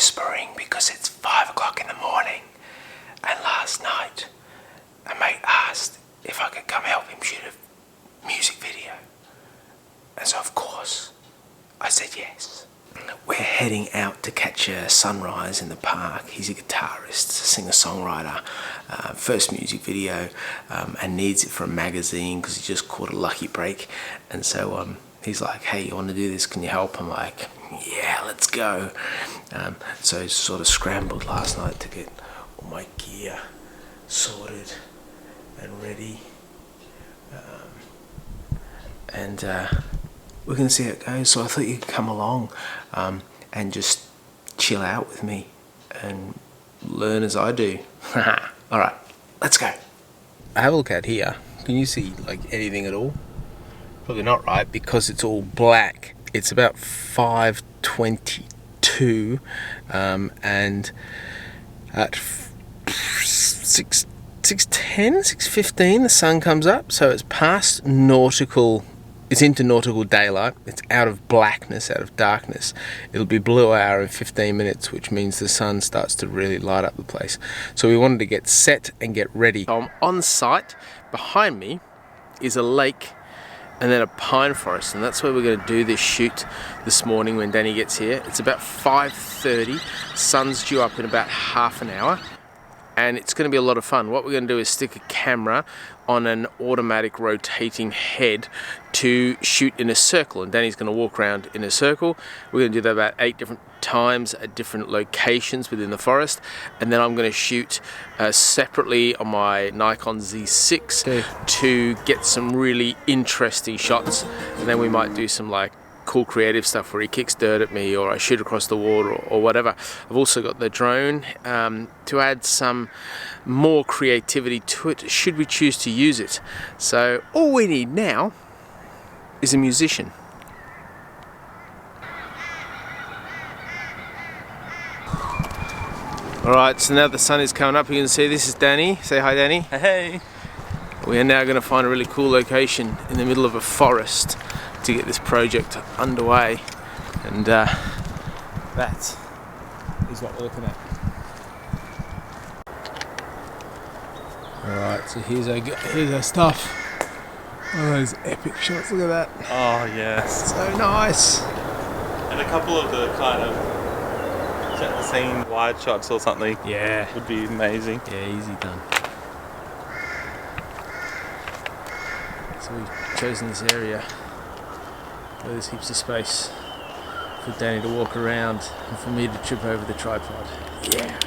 whispering because it's 5 o'clock in the morning. And last night, a mate asked if I could come help him shoot a music video. And so, of course, I said yes. We're heading out to catch a sunrise in the park. He's a guitarist, a singer-songwriter, first music video, and needs it for a magazine because he just caught a lucky break. And so he's like, hey, you want to do this? Can you help? I'm like, yeah, let's go. So I sort of scrambled last night to get all my gear sorted and ready. We're going to see how it goes. So I thought you could come along and just chill out with me and learn as I do. All right, let's go. Have a look out here. Can you see like anything at all? Probably not, right? Because it's all black. It's about 5:22, and at 6:10, 6:15, the sun comes up. So it's past nautical. It's into nautical daylight. It's out of blackness, out of darkness. It'll be blue hour in 15 minutes, which means the sun starts to really light up the place. So we wanted to get set and get ready. So I'm on site. Behind me is a lake and then a pine forest, and that's where we're going to do this shoot this morning when Danny gets here. It's about 5:30. Sun's due up in about half an hour. And it's going to be a lot of fun. What we're going to do is stick a camera on an automatic rotating head to shoot in a circle, and Danny's going to walk around in a circle. We're going to do that about 8 different times at different locations within the forest, and then I'm going to shoot separately on my Nikon Z6 to get some really interesting shots, and then we might do some like cool creative stuff where he kicks dirt at me or I shoot across the water or whatever. I've also got the drone to add some more creativity to it should we choose to use it. So all we need now is a musician. Alright, so now the sun is coming up, you can see this is Danny. Say hi, Danny. Hey! We are now going to find a really cool location in the middle of a forest to get this project underway, and that is what we're looking at. Alright, so here's our stuff. Oh, those epic shots, look at that. Oh yes. So nice. And a couple of the kind of set the scene wide shots or something. Yeah. Would be amazing. Yeah, easy done. So we've chosen this area where there's heaps of space for Danny to walk around and for me to trip over the tripod. Yeah.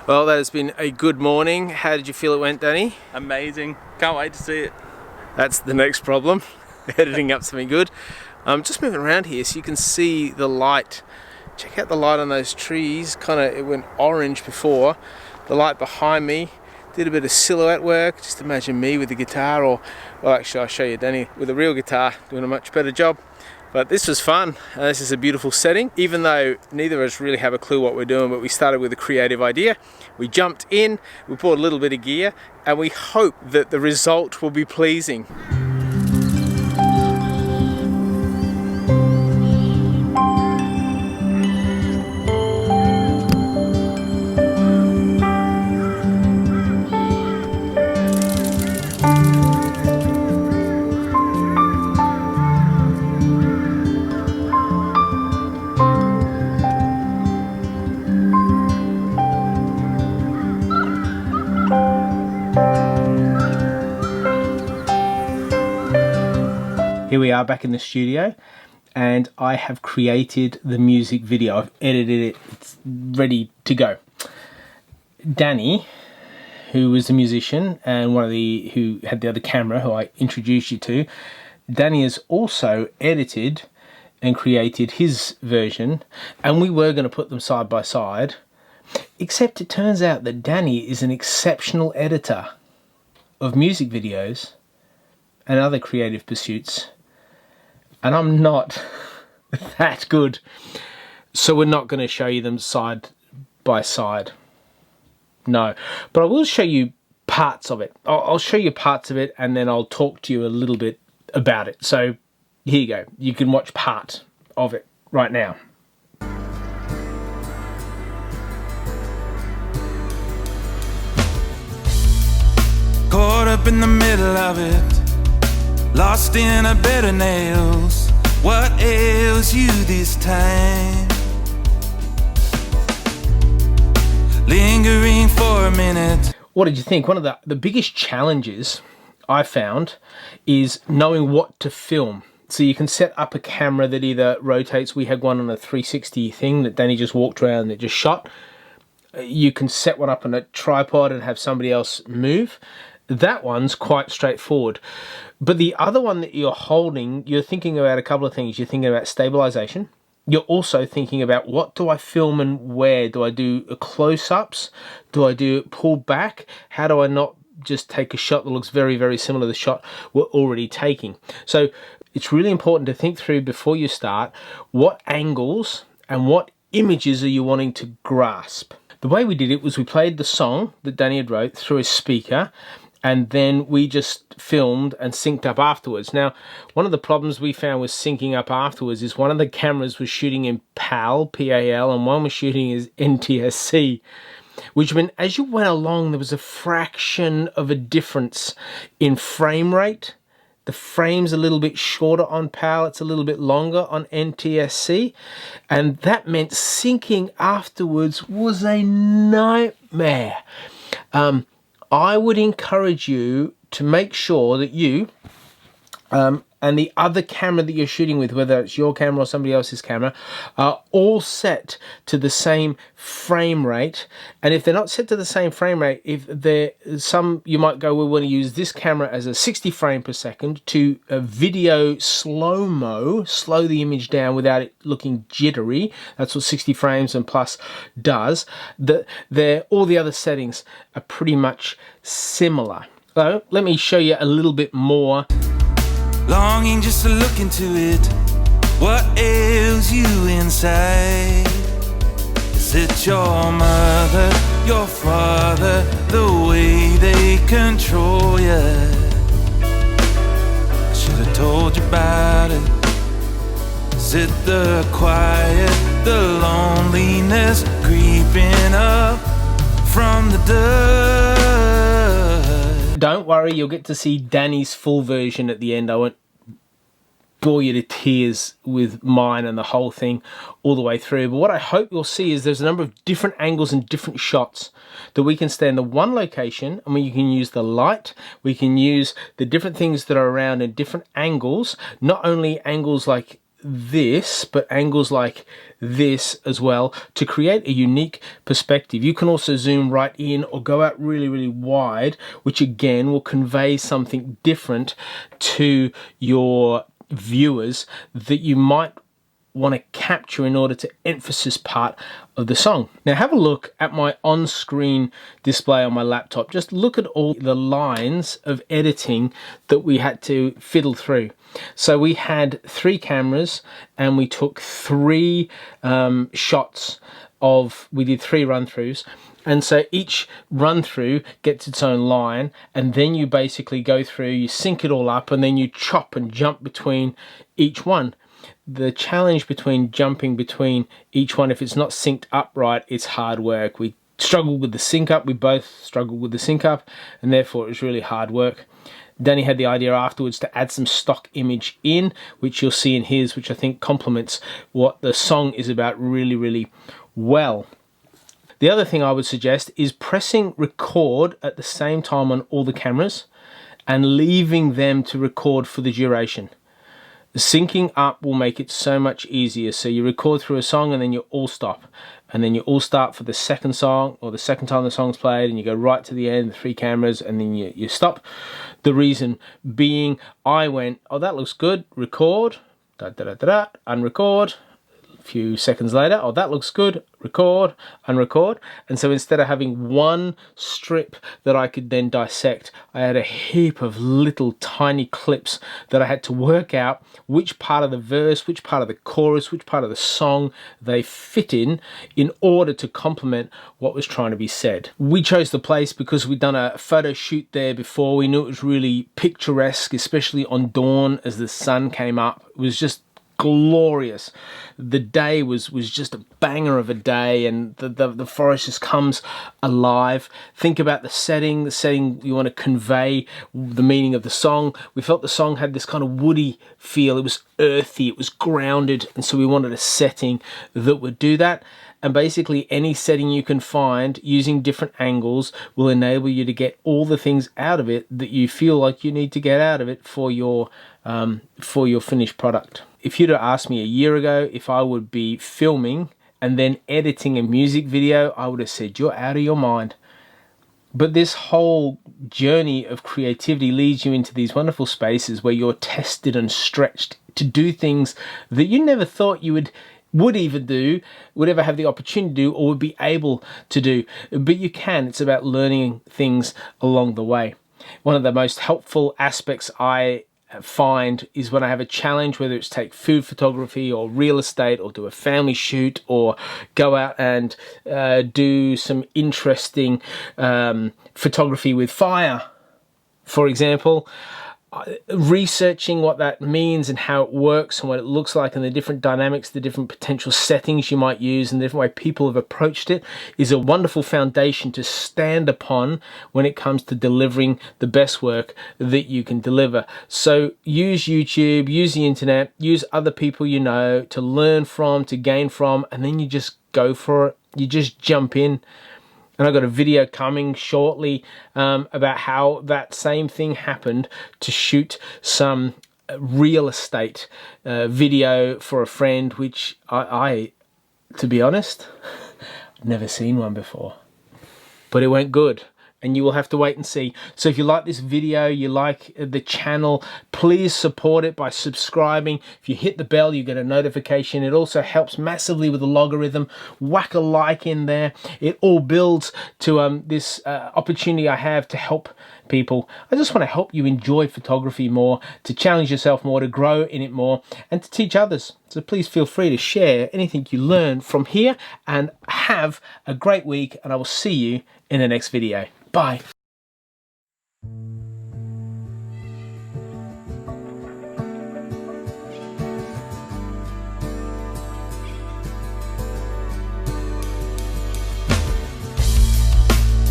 Well, that has been a good morning. How did you feel it went, Danny? Amazing. Can't wait to see it. That's the next problem. Editing up something good. Just moving around here so you can see the light. Check out the light on those trees. It went orange before. The light behind me did a bit of silhouette work. Just imagine me with the guitar, or well, actually I'll show you Danny with a real guitar doing a much better job. But this was fun. This is a beautiful setting, even though neither of us really have a clue what we're doing, but we started with a creative idea. We jumped in, we bought a little bit of gear, and we hope that the result will be pleasing. Here we are back in the studio, and I have created the music video. I've edited it, it's ready to go. Danny, who was the musician and who had the other camera, who I introduced you to, Danny has also edited and created his version, and we were going to put them side by side, except it turns out that Danny is an exceptional editor of music videos and other creative pursuits, and I'm not that good. So we're not going to show you them side by side. No, but I will show you parts of it. I'll show you parts of it, and then I'll talk to you a little bit about it. So here you go. You can watch part of it right now. up in the middle of it, lost in a bed of nails. What ails you this time? Lingering for a minute. What did you think? One of the biggest challenges I found is knowing what to film. So you can set up a camera that either rotates. We had one on a 360 thing that Danny just walked around and it just shot. You can set one up on a tripod and have somebody else move. That one's quite straightforward. But the other one that you're holding, you're thinking about a couple of things. You're thinking about stabilization. You're also thinking about, what do I film and where? Do I do close-ups? Do I do pull back? How do I not just take a shot that looks very, very similar to the shot we're already taking? So it's really important to think through before you start, what angles and what images are you wanting to grasp? The way we did it was we played the song that Danny had wrote through a speaker, and then we just filmed and synced up afterwards. Now, one of the problems we found with syncing up afterwards is one of the cameras was shooting in PAL, P-A-L, and one was shooting as NTSC, which meant as you went along, there was a fraction of a difference in frame rate. The frame's a little bit shorter on PAL, it's a little bit longer on NTSC, and that meant syncing afterwards was a nightmare. I would encourage you to make sure that you and the other camera that you're shooting with, whether it's your camera or somebody else's camera, are all set to the same frame rate. And if they're not set to the same frame rate, if they're some, you might go, we want to use this camera as a 60 frame per second to a video slow-mo, slow the image down without it looking jittery. That's what 60 frames and plus does. All the other settings are pretty much similar. So let me show you a little bit more. Longing just to look into it. What ails you inside? Is it your mother, your father, the way they control you? I should have told you about it. Is it the quiet, the loneliness creeping up from the dust? Don't worry, you'll get to see Danny's full version at the end. I won't bore you to tears with mine and the whole thing all the way through. But what I hope you'll see is there's a number of different angles and different shots that we can stay in the one location, and we can use the light, we can use the different things that are around in different angles, not only angles like this, but angles like this as well, to create a unique perspective. You can also zoom right in or go out really, really wide, which again will convey something different to your viewers that you might want to capture in order to emphasize part of the song. Now have a look at my on-screen display on my laptop. Just look at all the lines of editing that we had to fiddle through. So we had 3 cameras and we took 3 shots of, we did 3 run-throughs. And so each run through gets its own line, and then you basically go through, you sync it all up, and then you chop and jump between each one. The challenge between jumping between each one, if it's not synced up right, it's hard work. We struggled with the sync up, we both struggled with the sync up, and therefore it was really hard work. Danny had the idea afterwards to add some stock image in, which you'll see in his, which I think complements what the song is about really, really well. The other thing I would suggest is pressing record at the same time on all the cameras and leaving them to record for the duration. Syncing up will make it so much easier. So you record through a song and then you all stop. And then you all start for the second song or the second time the song's played, and you go right to the end, the 3 cameras, and then you stop. The reason being, I went, oh, that looks good, record, unrecord. A few seconds later, oh, that looks good, record, unrecord. And so instead of having one strip that I could then dissect, I had a heap of little tiny clips that I had to work out which part of the verse, which part of the chorus, which part of the song they fit in order to complement what was trying to be said. We chose the place because we'd done a photo shoot there before. We knew it was really picturesque, especially on dawn as the sun came up. It was just glorious. The day was just a banger of a day, and the forest just comes alive. Think about the setting you want to convey the meaning of the song. We felt the song had this kind of woody feel. It was earthy, it was grounded, and so we wanted a setting that would do that. And basically any setting you can find using different angles will enable you to get all the things out of it that you feel like you need to get out of it for your finished product. If you'd have asked me a year ago if I would be filming and then editing a music video, I would have said, you're out of your mind. But this whole journey of creativity leads you into these wonderful spaces where you're tested and stretched to do things that you never thought you would ever have the opportunity to do or would be able to do. But you can. It's about learning things along the way. One of the most helpful aspects I find is when I have a challenge, whether it's take food photography or real estate or do a family shoot or go out and do some interesting photography with fire, for example. Researching what that means and how it works and what it looks like and the different dynamics, the different potential settings you might use and the different way people have approached it is a wonderful foundation to stand upon when it comes to delivering the best work that you can deliver. So use YouTube, use the internet, use other people you know to learn from, to gain from, and then you just go for it. You just jump in. And I've got a video coming shortly about how that same thing happened to shoot some real estate video for a friend, which I to be honest, I've never seen one before. But it went good. And you will have to wait and see. So if you like this video, you like the channel, please support it by subscribing. If you hit the bell, you get a notification. It also helps massively with the logarithm. Whack a like in there. It all builds to this opportunity I have to help people. I just want to help you enjoy photography more, to challenge yourself more, to grow in it more, and to teach others. So please feel free to share anything you learn from here, and have a great week, and I will see you in the next video. Bye.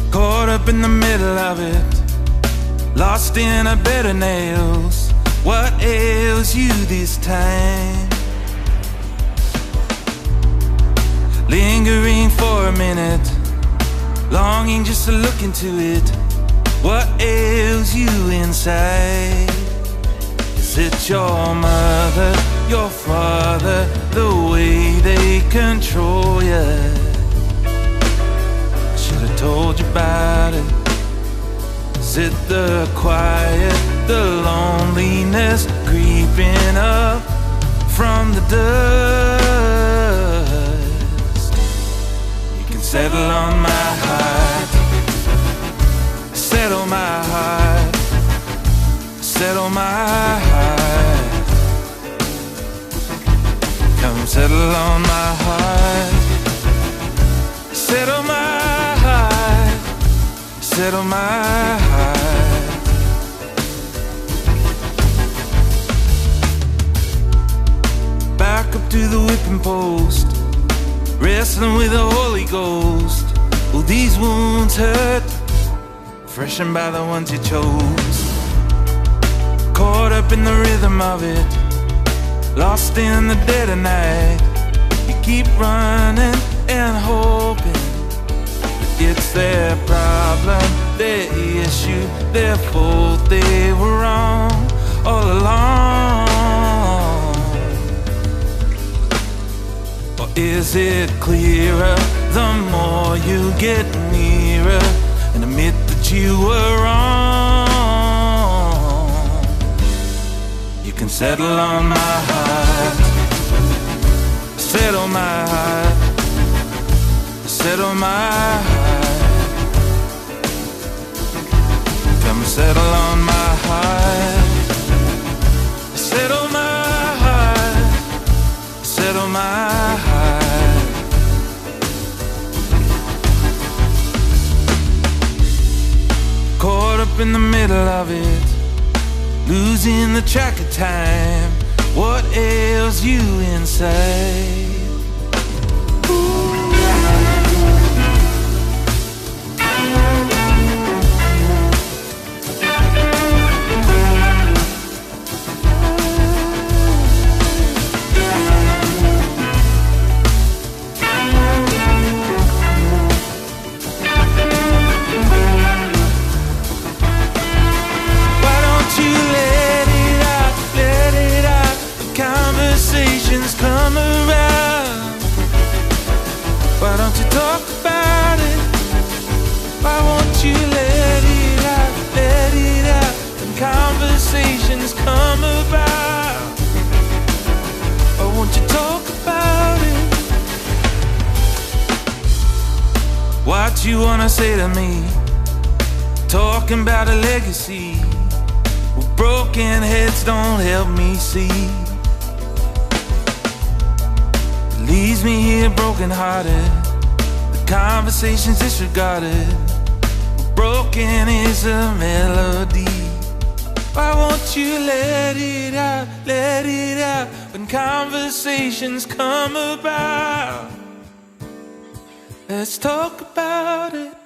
Caught up in the middle of it, lost in a bed of nails. What ails you this time? Lingering for a minute, longing just to look into it. What ails you inside? Is it your mother, your father, the way they control you? I should have told you about it. Is it the quiet, the loneliness creeping up from the dust? You can settle on my heart, settle my heart, settle my heart. Come settle on my heart, settle my heart, settle my heart. Back up to the whipping post, wrestling with the Holy Ghost. Will these wounds hurt? Freshened by the ones you chose. Caught up in the rhythm of it, lost in the dead of night. You keep running and hoping, but it's their problem, their issue, their fault. They were wrong all along. Or is it clearer the more you get nearer and admit that you were wrong? You can settle on my heart, settle my heart, settle my heart. Come settle on my heart, settle my heart, settle my heart. Caught up in the middle of it, losing the track of time. what ails you inside. Come around. Why don't you talk about it? Why won't you let it out, when conversations come about? Why won't you talk about it? What you wanna say to me? Talking about a legacy. Well, broken heads don't help me see. Leaves me here broken hearted. The conversation's disregarded. Broken is a melody. Why won't you let it out, when conversations come about? Let's talk about it.